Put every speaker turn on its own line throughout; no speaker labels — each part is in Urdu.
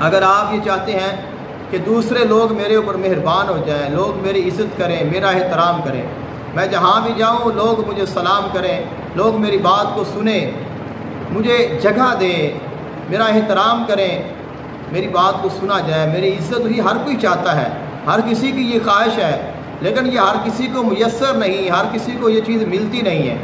اگر آپ یہ چاہتے ہیں کہ دوسرے لوگ میرے اوپر مہربان ہو جائیں، لوگ میری عزت کریں، میرا احترام کریں، میں جہاں بھی جاؤں لوگ مجھے سلام کریں، لوگ میری بات کو سنیں، مجھے جگہ دیں، میرا احترام کریں، میری بات کو سنا جائے، میری عزت ہی ہر کوئی چاہتا ہے، ہر کسی کی یہ خواہش ہے، لیکن یہ ہر کسی کو میسر نہیں، ہر کسی کو یہ چیز ملتی نہیں ہے۔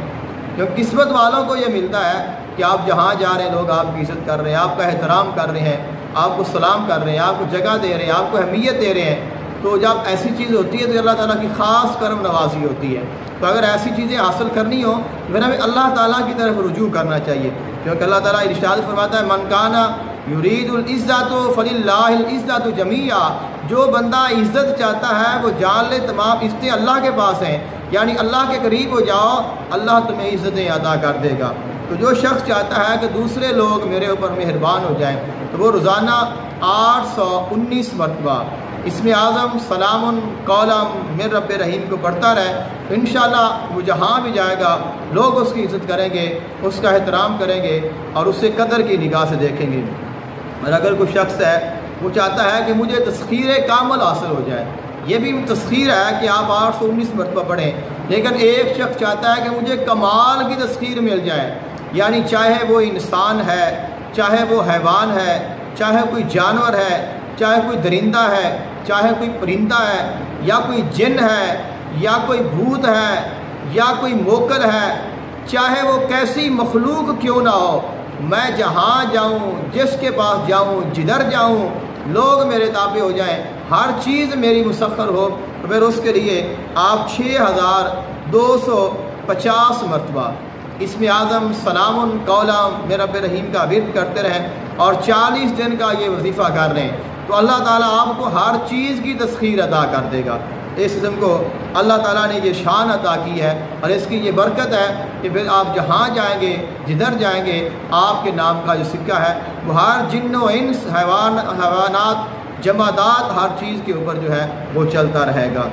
جو قسمت والوں کو یہ ملتا ہے کہ آپ جہاں جا رہے ہیں لوگ آپ کی عزت کر رہے ہیں، آپ کا احترام کر رہے ہیں، آپ کو سلام کر رہے ہیں، آپ کو جگہ دے رہے ہیں، آپ کو اہمیت دے رہے ہیں۔ تو جب ایسی چیز ہوتی ہے تو اللہ تعالیٰ کی خاص کرم نوازی ہوتی ہے۔ تو اگر ایسی چیزیں حاصل کرنی ہو پھر ہمیں اللہ تعالیٰ کی طرف رجوع کرنا چاہیے، کیونکہ اللہ تعالیٰ ارشاد فرماتا ہے من کان یرید العزت فللہ العزت جمیعا، جو بندہ عزت چاہتا ہے وہ جان لے تمام عزتیں اللہ کے پاس ہیں، یعنی اللہ کے قریب ہو جاؤ اللہ تمہیں عزتیں عطا کر دے گا۔ تو جو شخص چاہتا ہے کہ دوسرے لوگ میرے اوپر مہربان ہو جائیں تو وہ روزانہ 819 مرتبہ اسم اعظم سلام قولا من رب رحیم کو پڑھتا رہے، تو انشاءاللہ وہ جہاں بھی جائے گا لوگ اس کی عزت کریں گے، اس کا احترام کریں گے اور اسے قدر کی نگاہ سے دیکھیں گے۔ اور اگر کوئی شخص ہے وہ چاہتا ہے کہ مجھے تسخیر کامل حاصل ہو جائے، یہ بھی تسخیر ہے کہ آپ 819 مرتبہ پڑھیں، لیکن ایک شخص چاہتا ہے کہ مجھے کمال کی تسخیر مل جائے، یعنی چاہے وہ انسان ہے، چاہے وہ حیوان ہے، چاہے کوئی جانور ہے، چاہے کوئی درندہ ہے، چاہے کوئی پرندہ ہے، یا کوئی جن ہے، یا کوئی بھوت ہے، یا کوئی موکل ہے، چاہے وہ کیسی مخلوق کیوں نہ ہو، میں جہاں جاؤں، جس کے پاس جاؤں، جدھر جاؤں لوگ میرے تابع ہو جائیں، ہر چیز میری مسخر ہو، تو پھر اس کے لیے آپ 6250 مرتبہ اسم اعظم سلام قولا من رب رحیم کا ورد کرتے رہیں اور 40 دن کا یہ وظیفہ کر لیں، تو اللہ تعالیٰ آپ کو ہر چیز کی تسخیر عطا کر دے گا۔ اس قسم کو اللہ تعالیٰ نے یہ شان عطا کی ہے اور اس کی یہ برکت ہے کہ پھر آپ جہاں جائیں گے، جدھر جائیں گے، آپ کے نام کا جو سکہ ہے وہ ہر جن و انس، حیوانات، جمادات، ہر چیز کے اوپر جو ہے وہ چلتا رہے گا۔